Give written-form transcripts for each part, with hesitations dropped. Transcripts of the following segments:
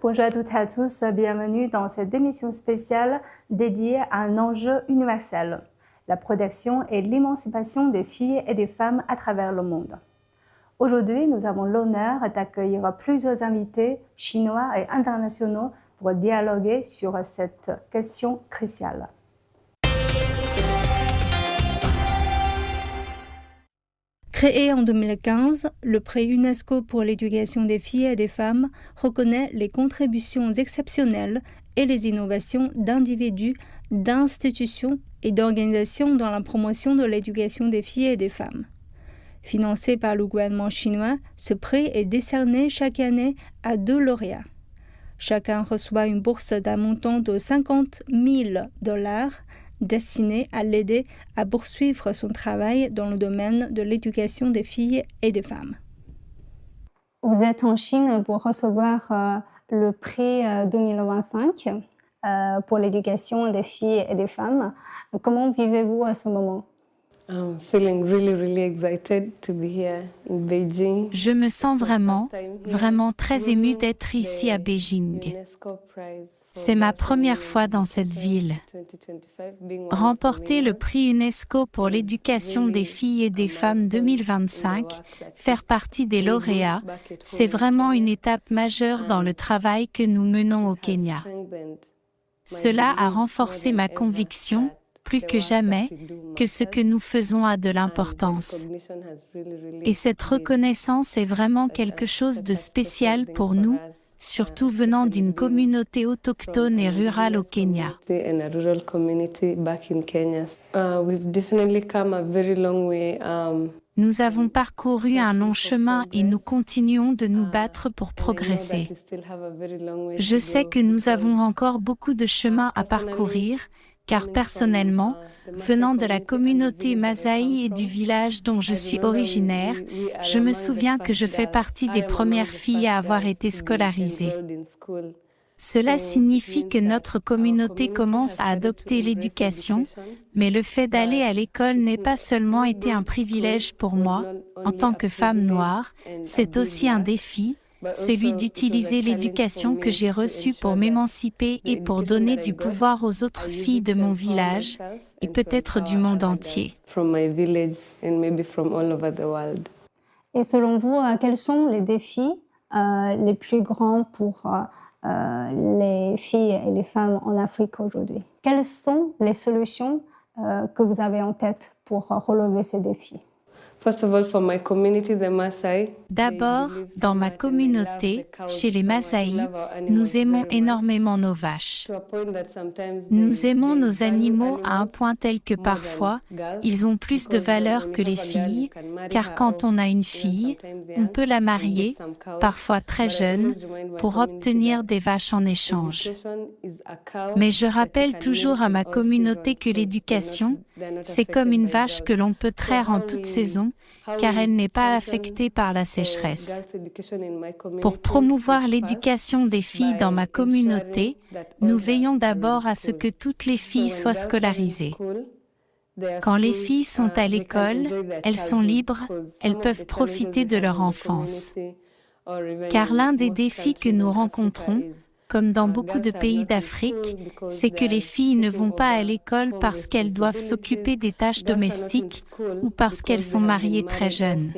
bonjour à toutes et à tous, bienvenue dans cette émission spéciale dédiée à un enjeu universel, la protection et l'émancipation des filles et des femmes à travers le monde. Aujourd'hui, nous avons l'honneur d'accueillir plusieurs invités chinois et internationaux pour dialoguer sur cette question cruciale. Créé en 2015, le prix UNESCO pour l'éducation des filles et des femmes reconnaît les contributions exceptionnelles et les innovations d'individus, d'institutions et d'organisations dans la promotion de l'éducation des filles et des femmes. Financé par le gouvernement chinois, ce prix est décerné chaque année à 2 lauréats. Chacun reçoit une bourse d'un montant de $50 000 destinée à l'aider à poursuivre son travail dans le domaine de l'éducation des filles et des femmes. Vous êtes en Chine pour recevoir le prix 2025 pour l'éducation des filles et des femmes. Comment vivez-vous à ce moment? Je me sens vraiment très émue d'être ici à Beijing. C'est ma première fois dans cette ville. Remporter le prix UNESCO pour l'éducation des filles et des femmes 2025, faire partie des lauréats, c'est vraiment une étape majeure dans le travail que nous menons au Kenya. Cela a renforcé ma conviction, plus que jamais, que ce que nous faisons a de l'importance. Et cette reconnaissance est vraiment quelque chose de spécial pour nous, surtout venant d'une communauté autochtone et rurale au Kenya. Nous avons parcouru un long chemin et nous continuons de nous battre pour progresser. Je sais que nous avons encore beaucoup de chemin à parcourir, car personnellement, venant de la communauté Masaï et du village dont je suis originaire, je me souviens que je fais partie des premières filles à avoir été scolarisées. Cela signifie que notre communauté commence à adopter l'éducation, mais le fait d'aller à l'école n'est pas seulement été un privilège pour moi, en tant que femme noire, c'est aussi un défi, celui d'utiliser l'éducation que j'ai reçue pour m'émanciper et pour donner du pouvoir aux autres filles de mon village et peut-être du monde entier. Et selon vous, quels sont les défis les plus grands pour les filles et les femmes en Afrique aujourd'hui? Quelles sont les solutions que vous avez en tête pour relever ces défis? D'abord, dans ma communauté, chez les Masaï, nous aimons énormément nos vaches. Nous aimons nos animaux à un point tel que parfois, ils ont plus de valeur que les filles, car quand on a une fille, on peut la marier, parfois très jeune, pour obtenir des vaches en échange. Mais je rappelle toujours à ma communauté que l'éducation, c'est comme une vache que l'on peut traire en toute saison, car elle n'est pas affectée par la sécheresse. Pour promouvoir l'éducation des filles dans ma communauté, nous veillons d'abord à ce que toutes les filles soient scolarisées. Quand les filles sont à l'école, elles sont libres, elles peuvent profiter de leur enfance. Car l'un des défis que nous rencontrons, comme dans beaucoup de pays d'Afrique, c'est que les filles ne vont pas à l'école parce qu'elles doivent s'occuper des tâches domestiques ou parce qu'elles sont mariées très jeunes.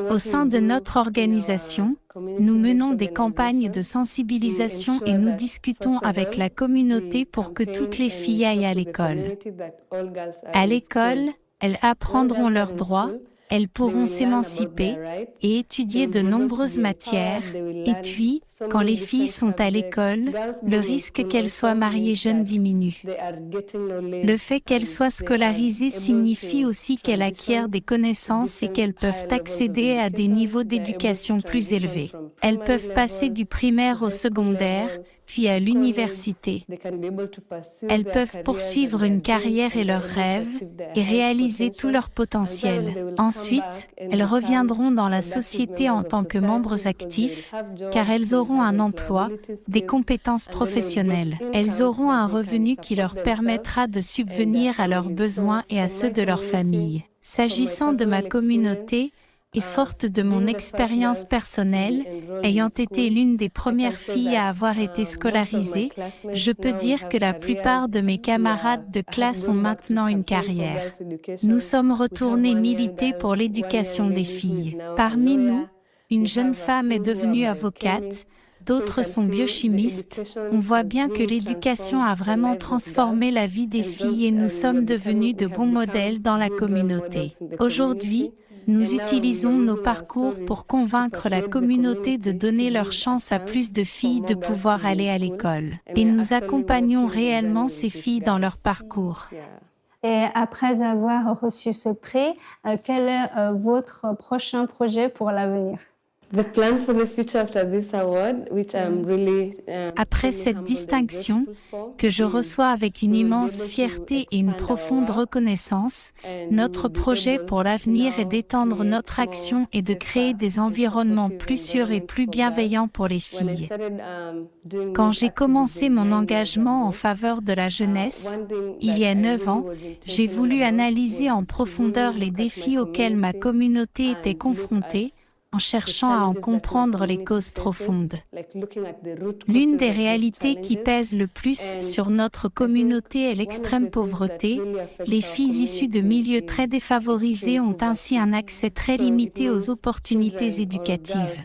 Au sein de notre organisation, nous menons des campagnes de sensibilisation et nous discutons avec la communauté pour que toutes les filles aillent à l'école. À l'école, elles apprendront leurs droits, elles pourront s'émanciper et étudier de nombreuses matières. Et puis, quand les filles sont à l'école, le risque qu'elles soient mariées jeunes diminue. Le fait qu'elles soient scolarisées signifie aussi qu'elles acquièrent des connaissances et qu'elles peuvent accéder à des niveaux d'éducation plus élevés. Elles peuvent passer du primaire au secondaire, puis à l'université. Elles peuvent poursuivre une carrière et leurs rêves et réaliser tout leur potentiel. Ensuite, elles reviendront dans la société en tant que membres actifs, car elles auront un emploi, des compétences professionnelles. Elles auront un revenu qui leur permettra de subvenir à leurs besoins et à ceux de leur famille. S'agissant de ma communauté, et forte de mon expérience personnelle, ayant été l'une des premières filles à avoir été scolarisée, je peux dire que la plupart de mes camarades de classe ont maintenant une carrière. Nous sommes retournés militer pour l'éducation des filles. Parmi nous, une jeune femme est devenue avocate, d'autres sont biochimistes. On voit bien que l'éducation a vraiment transformé la vie des filles et nous sommes devenus de bons modèles dans la communauté. Aujourd'hui, nous utilisons nos parcours pour convaincre la communauté de donner leur chance à plus de filles de pouvoir aller à l'école. Et nous accompagnons réellement ces filles dans leur parcours. Et après avoir reçu ce prix, quel est votre prochain projet pour l'avenir? Après cette distinction, que je reçois avec une immense fierté et une profonde reconnaissance, notre projet pour l'avenir est d'étendre notre action et de créer des environnements plus sûrs et plus bienveillants pour les filles. Quand j'ai commencé mon engagement en faveur de la jeunesse, il y a 9 ans, j'ai voulu analyser en profondeur les défis auxquels ma communauté était confrontée, en cherchant à en comprendre les causes profondes. L'une des réalités qui pèse le plus sur notre communauté est l'extrême pauvreté. Les filles issues de milieux très défavorisés ont ainsi un accès très limité aux opportunités éducatives.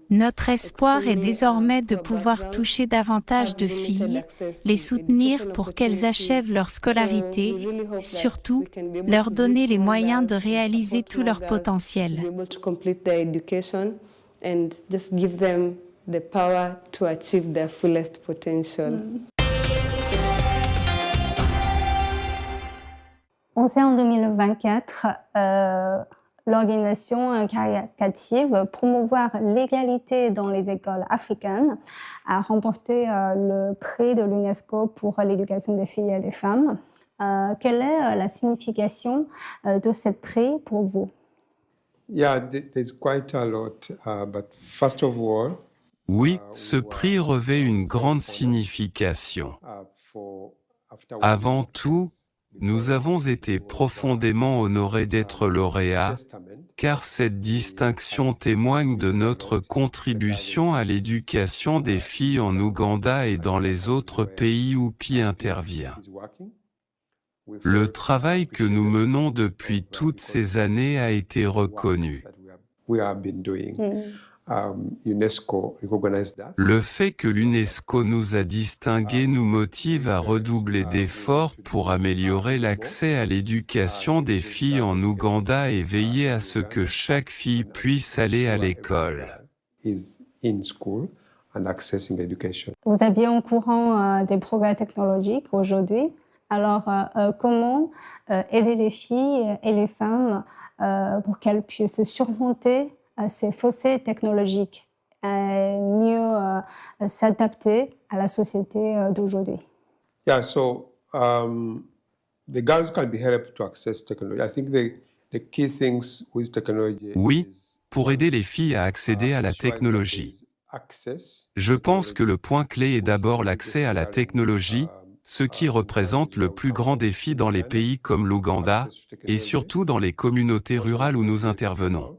Notre espoir est désormais de pouvoir toucher davantage de filles, les soutenir pour qu'elles achèvent leur scolarité, surtout leur donner les moyens de réaliser tout leur potentiel. On sait en 2024, l'organisation caritative Promouvoir l'égalité dans les écoles africaines a remporté le prix de l'UNESCO pour l'éducation des filles et des femmes. Quelle est la signification de ce prix pour vous? Oui, ce prix revêt une grande signification. Avant tout, nous avons été profondément honorés d'être lauréats, car cette distinction témoigne de notre contribution à l'éducation des filles en Ouganda et dans les autres pays où PI intervient. Le travail que nous menons depuis toutes ces années a été reconnu. Le fait que l'UNESCO nous a distingués nous motive à redoubler d'efforts pour améliorer l'accès à l'éducation des filles en Ouganda et veiller à ce que chaque fille puisse aller à l'école. Vous êtes bien au courant des progrès technologiques aujourd'hui. Alors, comment aider les filles et les femmes pour qu'elles puissent surmonter ces fossés technologiques, mieux s'adapter à la société d'aujourd'hui? The girls can be helped to access technology. I think the key things with technology. Oui, pour aider les filles à accéder à la technologie. Je pense que le point clé est d'abord l'accès à la technologie, ce qui représente le plus grand défi dans les pays comme l'Ouganda, et surtout dans les communautés rurales où nous intervenons.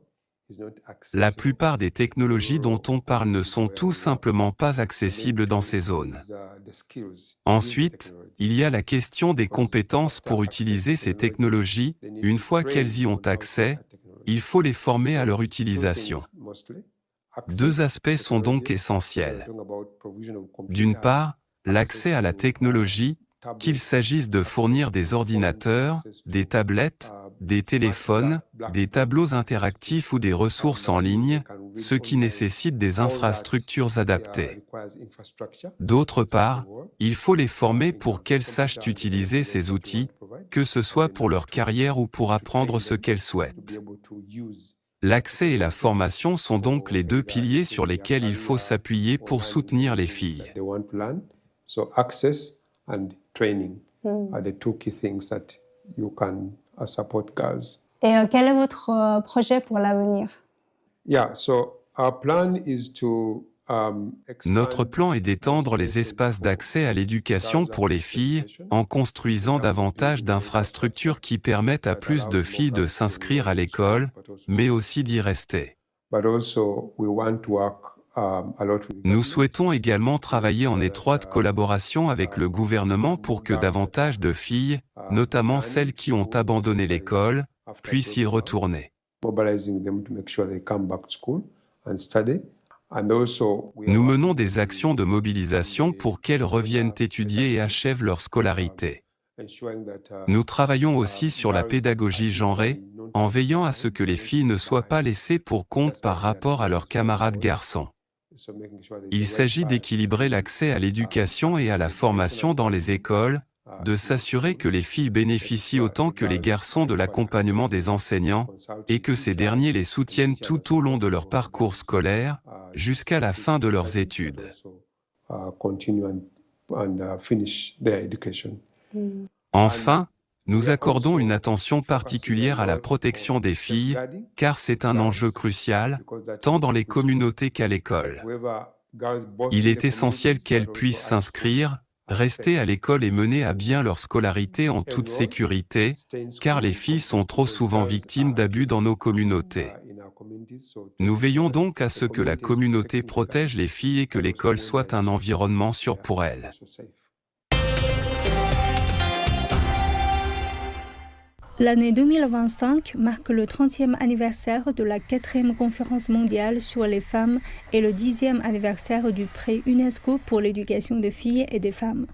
La plupart des technologies dont on parle ne sont tout simplement pas accessibles dans ces zones. Ensuite, il y a la question des compétences pour utiliser ces technologies. Une fois qu'elles y ont accès, il faut les former à leur utilisation. Deux aspects sont donc essentiels. D'une part, l'accès à la technologie, qu'il s'agisse de fournir des ordinateurs, des tablettes, des téléphones, des tableaux interactifs ou des ressources en ligne, ce qui nécessite des infrastructures adaptées. D'autre part, il faut les former pour qu'elles sachent utiliser ces outils, que ce soit pour leur carrière ou pour apprendre ce qu'elles souhaitent. L'accès et la formation sont donc les deux piliers sur lesquels il faut s'appuyer pour soutenir les filles. So access and training are the two key things that you can support girls. Et quel est votre projet pour l'avenir? Yeah, so our plan is to Notre plan est d'étendre les espaces d'accès à l'éducation pour les filles en construisant davantage d'infrastructures qui permettent à plus de filles de s'inscrire à l'école, mais aussi d'y rester. Nous souhaitons également travailler en étroite collaboration avec le gouvernement pour que davantage de filles, notamment celles qui ont abandonné l'école, puissent y retourner. Nous menons des actions de mobilisation pour qu'elles reviennent étudier et achèvent leur scolarité. Nous travaillons aussi sur la pédagogie genrée, en veillant à ce que les filles ne soient pas laissées pour compte par rapport à leurs camarades garçons. Il s'agit d'équilibrer l'accès à l'éducation et à la formation dans les écoles, de s'assurer que les filles bénéficient autant que les garçons de l'accompagnement des enseignants, et que ces derniers les soutiennent tout au long de leur parcours scolaire, jusqu'à la fin de leurs études. Enfin, nous accordons une attention particulière à la protection des filles, car c'est un enjeu crucial, tant dans les communautés qu'à l'école. Il est essentiel qu'elles puissent s'inscrire, rester à l'école et mener à bien leur scolarité en toute sécurité, car les filles sont trop souvent victimes d'abus dans nos communautés. Nous veillons donc à ce que la communauté protège les filles et que l'école soit un environnement sûr pour elles. L'année 2025 marque le 30e anniversaire de la 4e conférence mondiale sur les femmes et le 10e anniversaire du prix UNESCO pour l'éducation des filles et des femmes.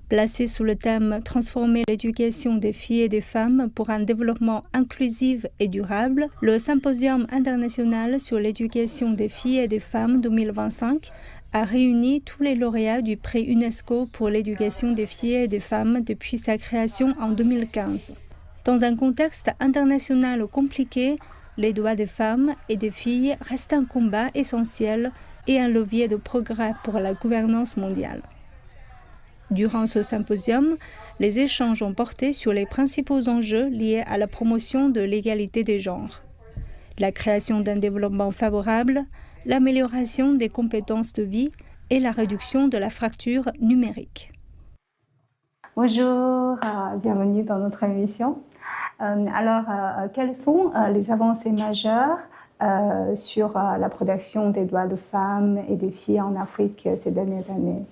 Placé sous le thème « Transformer l'éducation des filles et des femmes pour un développement inclusif et durable », le Symposium international sur l'éducation des filles et des femmes 2025 a réuni tous les lauréats du prix UNESCO pour l'éducation des filles et des femmes depuis sa création en 2015. Dans un contexte international compliqué, les droits des femmes et des filles restent un combat essentiel et un levier de progrès pour la gouvernance mondiale. Durant ce symposium, les échanges ont porté sur les principaux enjeux liés à la promotion de l'égalité des genres. La création d'un développement favorable, l'amélioration des compétences de vie et la réduction de la fracture numérique. Bonjour, bienvenue dans notre émission. Quelles sont les avancées majeures sur la protection des droits de femmes et des filles en Afrique ces dernières années?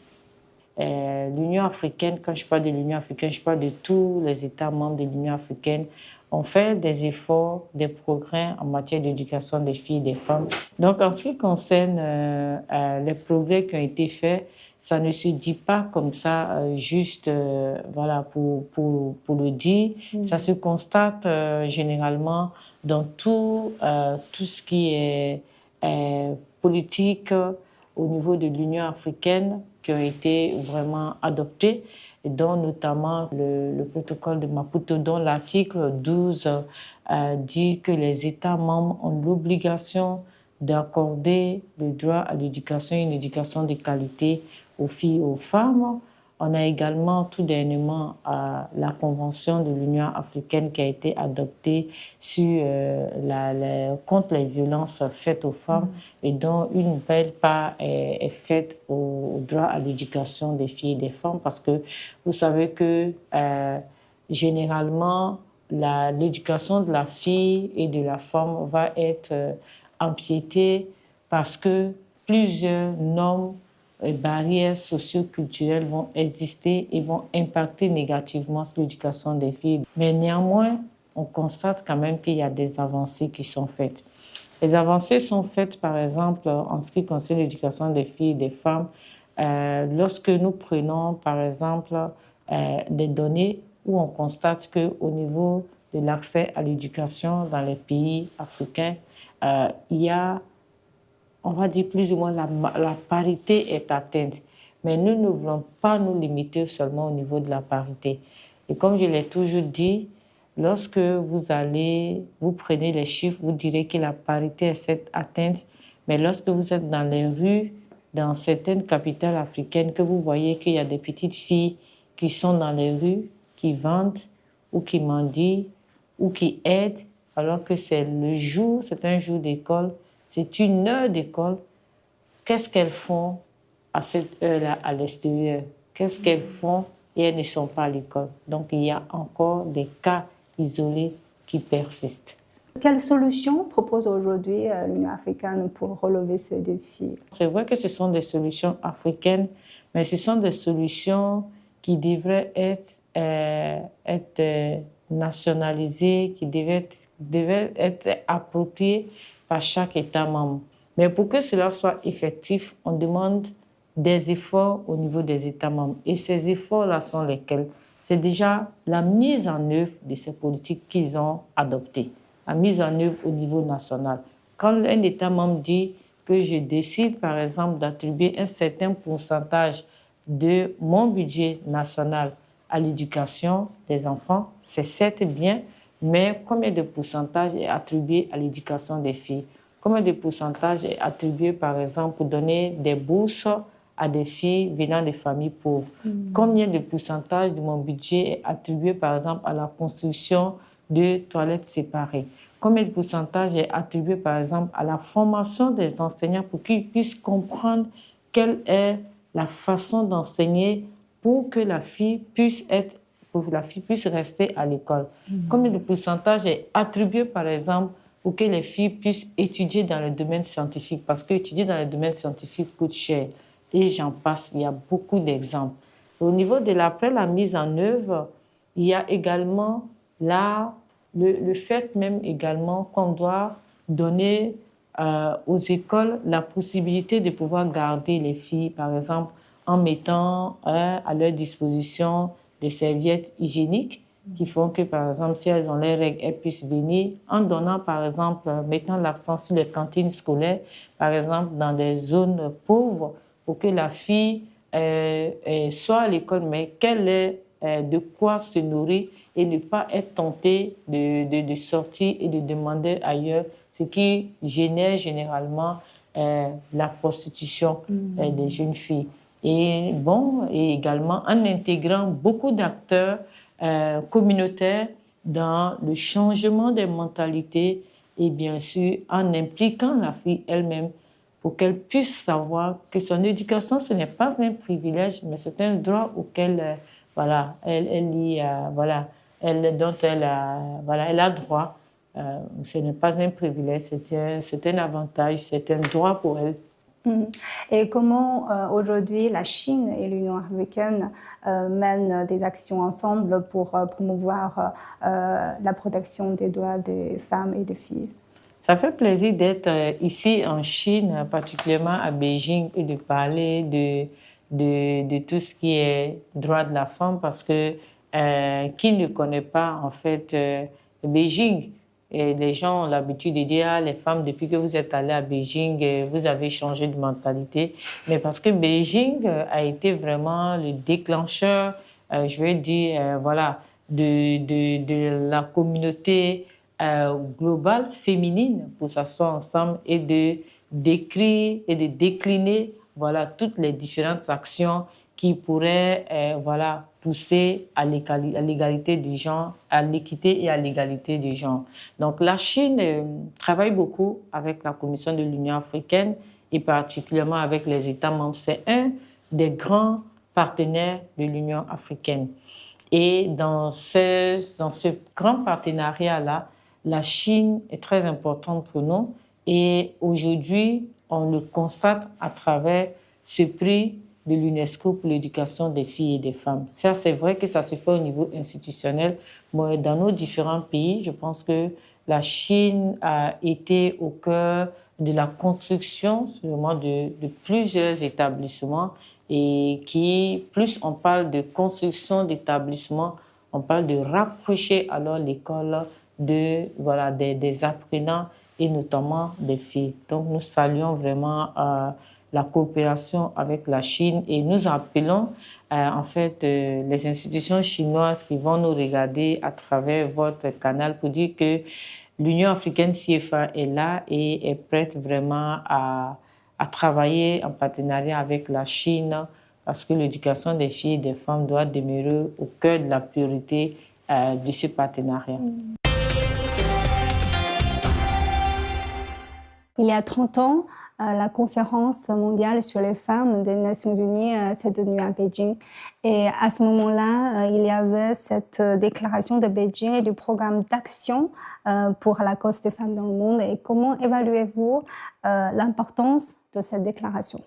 L'Union africaine, quand je parle de l'Union africaine, je parle de tous les États membres de l'Union africaine, ont fait des efforts, des progrès en matière d'éducation des filles et des femmes. Donc, en ce qui concerne les progrès qui ont été faits, ça ne se dit pas comme ça, juste voilà, pour le dire. Ça se constate généralement dans tout ce qui est politique au niveau de l'Union africaine qui ont été vraiment adoptés, dont notamment le protocole de Maputo, dont l'article 12 dit que les États membres ont l'obligation d'accorder le droit à l'éducation, une éducation de qualité aux filles et aux femmes. On a également tout dernièrement la Convention de l'Union africaine qui a été adoptée sur contre les violences faites aux femmes et dont une belle part est faite au droit à l'éducation des filles et des femmes parce que vous savez que généralement l'éducation de la fille et de la femme va être empiétée parce que plusieurs normes et barrières socio-culturelles vont exister et vont impacter négativement sur l'éducation des filles. Mais néanmoins, on constate quand même qu'il y a des avancées qui sont faites. Les avancées sont faites, par exemple, en ce qui concerne l'éducation des filles et des femmes. Lorsque nous prenons, par exemple, des données où on constate qu'au niveau de l'accès à l'éducation dans les pays africains, il y a, on va dire plus ou moins la parité est atteinte. Mais nous ne voulons pas nous limiter seulement au niveau de la parité. Et comme je l'ai toujours dit, lorsque vous prenez les chiffres, vous direz que la parité est atteinte. Mais lorsque vous êtes dans les rues, dans certaines capitales africaines, que vous voyez qu'il y a des petites filles qui sont dans les rues, qui vendent ou qui mendient ou qui aident, alors que c'est un jour d'école, c'est une heure d'école, qu'est-ce qu'elles font à cette heure-là à l'extérieur? Qu'est-ce qu'elles font et elles ne sont pas à l'école? Donc, il y a encore des cas isolés qui persistent. Quelles solutions propose aujourd'hui l'Union africaine pour relever ces défis? C'est vrai que ce sont des solutions africaines, mais ce sont des solutions qui devraient être nationalisées, qui devaient être appropriées par chaque État membre. Mais pour que cela soit effectif, on demande des efforts au niveau des États membres. Et ces efforts-là sont lesquels? C'est déjà la mise en œuvre de ces politiques qu'ils ont adoptées, la mise en œuvre au niveau national. Quand un État membre dit que je décide, par exemple, d'attribuer un certain pourcentage de mon budget national à l'éducation des enfants, c'est certes bien, mais combien de pourcentage est attribué à l'éducation des filles? Combien de pourcentage est attribué, par exemple, pour donner des bourses à des filles venant des familles pauvres? Combien de pourcentage de mon budget est attribué, par exemple, à la construction de toilettes séparées? Combien de pourcentage est attribué, par exemple, à la formation des enseignants pour qu'ils puissent comprendre quelle est la façon d'enseigner pour que la fille puisse rester à l'école? Combien de pourcentage est attribué, par exemple, pour que les filles puissent étudier dans le domaine scientifique? Parce que étudier dans le domaine scientifique coûte cher. Et j'en passe, il y a beaucoup d'exemples. Au niveau de l'après la mise en œuvre, il y a également le fait même également qu'on doit donner aux écoles la possibilité de pouvoir garder les filles, par exemple, en mettant à leur disposition des serviettes hygiéniques qui font que, par exemple, si elles ont les règles, elles puissent venir, en donnant, par exemple, mettant l'accent sur les cantines scolaires, par exemple, dans des zones pauvres, pour que la fille soit à l'école, mais qu'elle ait de quoi se nourrir et ne pas être tentée de sortir et de demander ailleurs, ce qui génère généralement la prostitution des jeunes filles. Et également en intégrant beaucoup d'acteurs communautaires dans le changement des mentalités et bien sûr en impliquant la fille elle-même pour qu'elle puisse savoir que son éducation, ce n'est pas un privilège, mais c'est un droit auquel elle a droit. Ce n'est pas un privilège, c'est un avantage, c'est un droit pour elle. Et comment aujourd'hui la Chine et l'Union africaine mènent des actions ensemble pour promouvoir la protection des droits des femmes et des filles? Ça fait plaisir d'être ici en Chine, particulièrement à Beijing, et de parler de tout ce qui est droit de la femme, parce que qui ne connaît pas en fait Beijing? Et les gens ont l'habitude de dire les femmes, depuis que vous êtes allés à Beijing, vous avez changé de mentalité. Mais parce que Beijing a été vraiment le déclencheur, je veux dire, de la communauté globale féminine pour s'asseoir ensemble et de décrire et de décliner toutes les différentes actions qui pourraient pousser à l'égalité des genres, à l'équité et à l'égalité des genres. Donc la Chine travaille beaucoup avec la Commission de l'Union africaine et particulièrement avec les États membres. C'est un des grands partenaires de l'Union africaine. Et dans ce grand partenariat-là, la Chine est très importante pour nous. Et aujourd'hui, on le constate à travers ce prix de l'UNESCO pour l'éducation des filles et des femmes. Ça, c'est vrai que ça se fait au niveau institutionnel, mais dans nos différents pays, je pense que la Chine a été au cœur de la construction sûrement de plusieurs établissements et plus on parle de construction d'établissements, on parle de rapprocher alors l'école des apprenants et notamment des filles. Donc nous saluons vraiment la coopération avec la Chine et nous appelons les institutions chinoises qui vont nous regarder à travers votre canal pour dire que l'Union africaine CFA est là et est prête vraiment à travailler en partenariat avec la Chine parce que l'éducation des filles et des femmes doit demeurer au cœur de la priorité de ce partenariat. Il y a 30 ans, la conférence mondiale sur les femmes des Nations Unies s'est tenue à Beijing. Et à ce moment-là, il y avait cette déclaration de Beijing et du programme d'action pour la cause des femmes dans le monde. Et comment évaluez-vous l'importance de cette déclaration?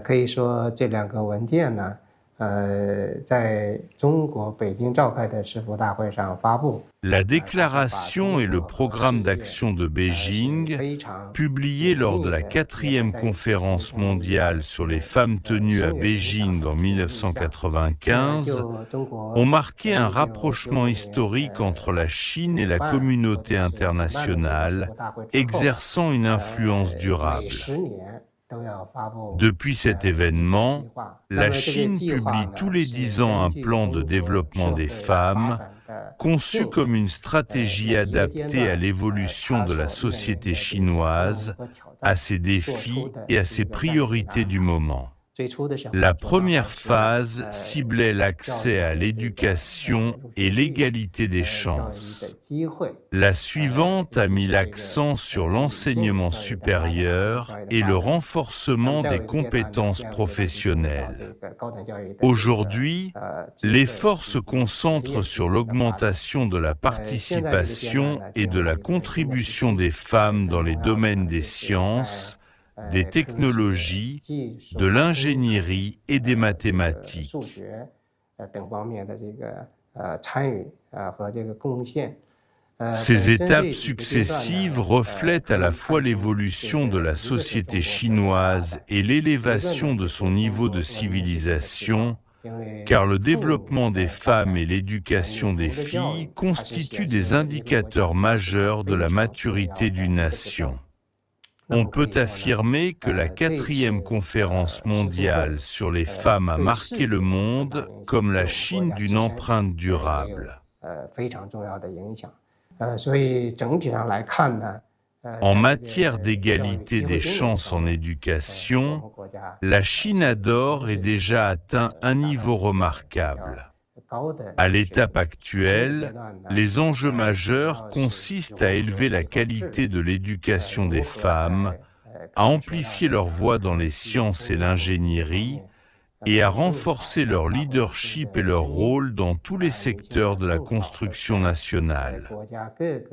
可以说这两个文件呢，在中国北京召开的世博大会上发布。 La déclaration et le programme d'action de Beijing, publiés lors de la 4e conférence mondiale sur les femmes tenues à Beijing en 1995, ont marqué un rapprochement historique entre la Chine et la communauté internationale, exerçant une influence durable. Depuis cet événement, la Chine publie tous les 10 ans un plan de développement des femmes, conçu comme une stratégie adaptée à l'évolution de la société chinoise, à ses défis et à ses priorités du moment. La première phase ciblait l'accès à l'éducation et l'égalité des chances. La suivante a mis l'accent sur l'enseignement supérieur et le renforcement des compétences professionnelles. Aujourd'hui, l'effort se concentre sur l'augmentation de la participation et de la contribution des femmes dans les domaines des sciences, des technologies, de l'ingénierie et des mathématiques. Ces étapes successives reflètent à la fois l'évolution de la société chinoise et l'élévation de son niveau de civilisation, car le développement des femmes et l'éducation des filles constituent des indicateurs majeurs de la maturité d'une nation. On peut affirmer que la 4e conférence mondiale sur les femmes a marqué le monde comme la Chine d'une empreinte durable. En matière d'égalité des chances en éducation, la Chine a d'ores et déjà atteint un niveau remarquable. À l'étape actuelle, les enjeux majeurs consistent à élever la qualité de l'éducation des femmes, à amplifier leur voix dans les sciences et l'ingénierie, et à renforcer leur leadership et leur rôle dans tous les secteurs de la construction nationale.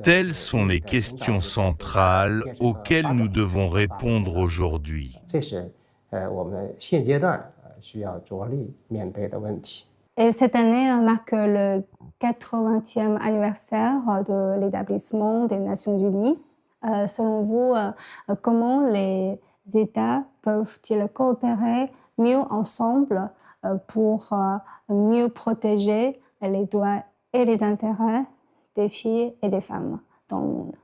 Telles sont les questions centrales auxquelles nous devons répondre aujourd'hui. Et cette année marque le 80e anniversaire de l'établissement des Nations Unies. Selon vous, comment les États peuvent-ils coopérer mieux ensemble pour mieux protéger les droits et les intérêts des filles et des femmes dans le monde?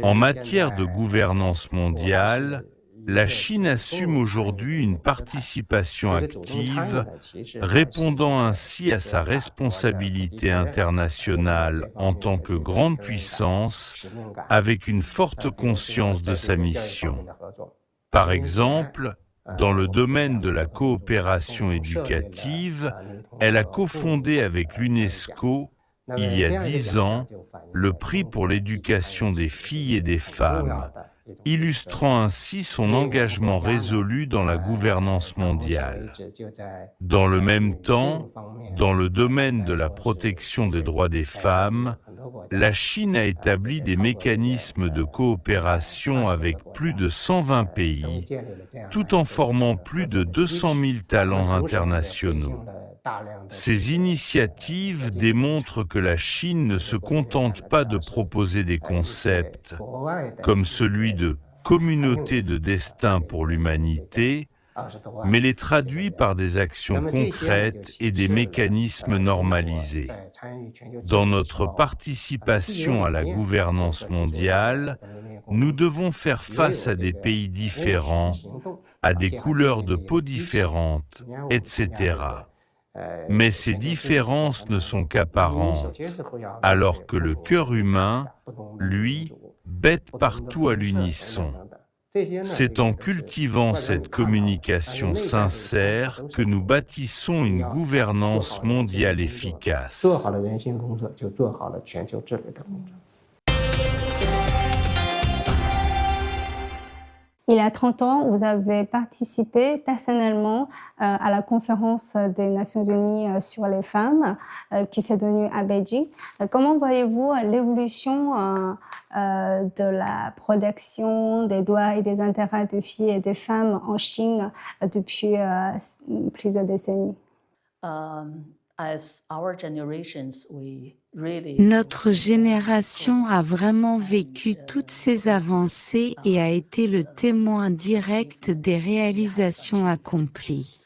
En matière de gouvernance mondiale, la Chine assume aujourd'hui une participation active, répondant ainsi à sa responsabilité internationale en tant que grande puissance, avec une forte conscience de sa mission. Par exemple, dans le domaine de la coopération éducative, elle a cofondé avec l'UNESCO, il y a 10 ans, le prix pour l'éducation des filles et des femmes, illustrant ainsi son engagement résolu dans la gouvernance mondiale. Dans le même temps, dans le domaine de la protection des droits des femmes, la Chine a établi des mécanismes de coopération avec plus de 120 pays, tout en formant plus de 200 000 talents internationaux. Ces initiatives démontrent que la Chine ne se contente pas de proposer des concepts, comme celui de communauté de destin pour l'humanité, mais les traduit par des actions concrètes et des mécanismes normalisés. Dans notre participation à la gouvernance mondiale, nous devons faire face à des pays différents, à des couleurs de peau différentes, etc. Mais ces différences ne sont qu'apparentes, alors que le cœur humain, lui, bête partout à l'unisson. C'est en cultivant cette communication sincère que nous bâtissons une gouvernance mondiale efficace. Il y a 30 ans, vous avez participé personnellement à la conférence des Nations Unies sur les femmes qui s'est tenue à Beijing. Comment voyez-vous l'évolution de la protection des droits et des intérêts des filles et des femmes en Chine depuis plusieurs décennies? Notre génération a vraiment vécu toutes ces avancées et a été le témoin direct des réalisations accomplies.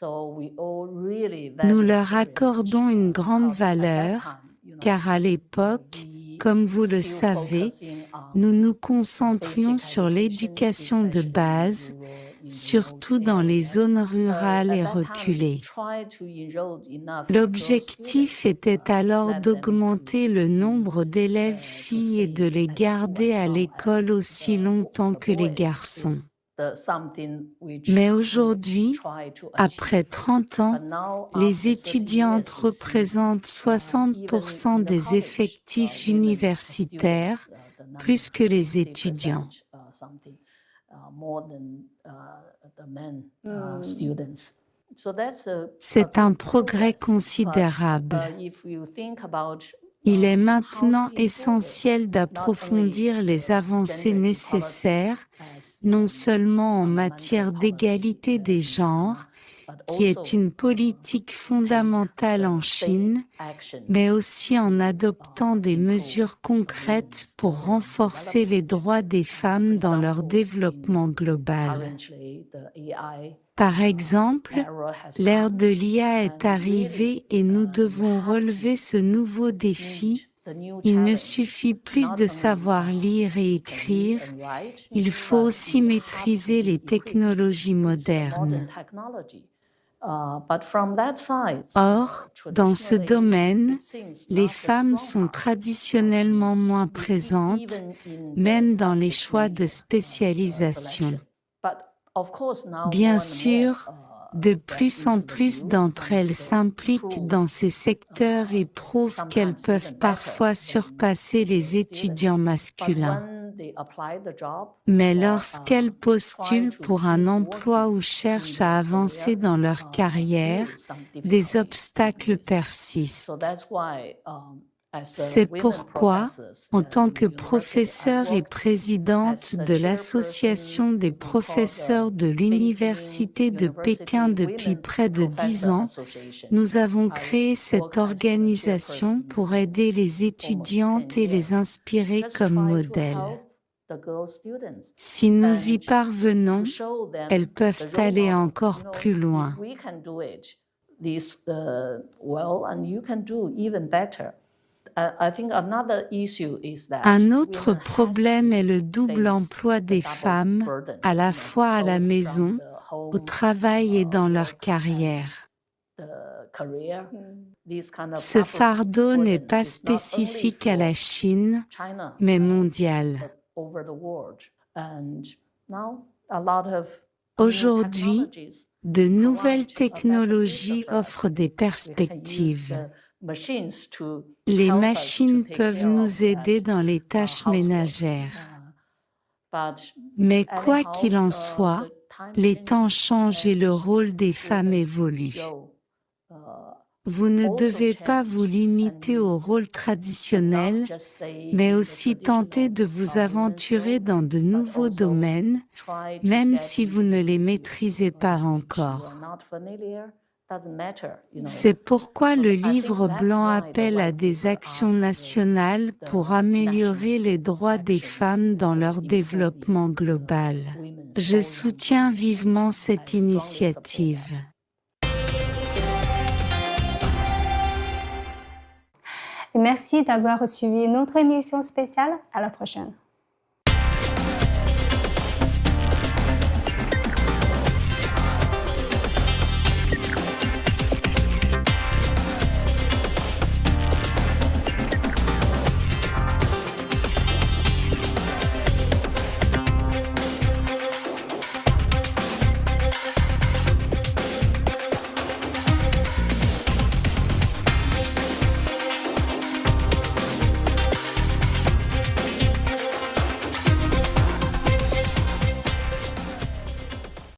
Nous leur accordons une grande valeur, car à l'époque, comme vous le savez, nous nous concentrions sur l'éducation de base, surtout dans les zones rurales et reculées. L'objectif était alors d'augmenter le nombre d'élèves filles et de les garder à l'école aussi longtemps que les garçons. Mais aujourd'hui, après 30 ans, les étudiantes représentent 60% des effectifs universitaires, plus que les étudiants. C'est un progrès considérable. Il est maintenant essentiel d'approfondir les avancées nécessaires, non seulement en matière d'égalité des genres, qui est une politique fondamentale en Chine, mais aussi en adoptant des mesures concrètes pour renforcer les droits des femmes dans leur développement global. Par exemple, l'ère de l'IA est arrivée et nous devons relever ce nouveau défi. Il ne suffit plus de savoir lire et écrire, il faut aussi maîtriser les technologies modernes. Or, dans ce domaine, les femmes sont traditionnellement moins présentes, même dans les choix de spécialisation. Bien sûr, de plus en plus d'entre elles s'impliquent dans ces secteurs et prouvent qu'elles peuvent parfois surpasser les étudiants masculins. Mais lorsqu'elles postulent pour un emploi ou cherchent à avancer dans leur carrière, des obstacles persistent. C'est pourquoi, en tant que professeure et présidente de l'Association des professeurs de l'Université de Pékin depuis près de 10 ans, nous avons créé cette organisation pour aider les étudiantes et les inspirer comme modèles. Si nous y parvenons, elles peuvent aller encore plus loin. Un autre problème est le double emploi des femmes, à la fois à la maison, au travail et dans leur carrière. Ce fardeau n'est pas spécifique à la Chine, mais mondial. Aujourd'hui, de nouvelles technologies offrent des perspectives. Les machines peuvent nous aider dans les tâches ménagères. Mais quoi qu'il en soit, les temps changent et le rôle des femmes évolue. Vous ne devez pas vous limiter au rôle traditionnel, mais aussi tenter de vous aventurer dans de nouveaux domaines, même si vous ne les maîtrisez pas encore. C'est pourquoi le livre blanc appelle à des actions nationales pour améliorer les droits des femmes dans leur développement global. Je soutiens vivement cette initiative. Merci d'avoir suivi notre émission spéciale. À la prochaine.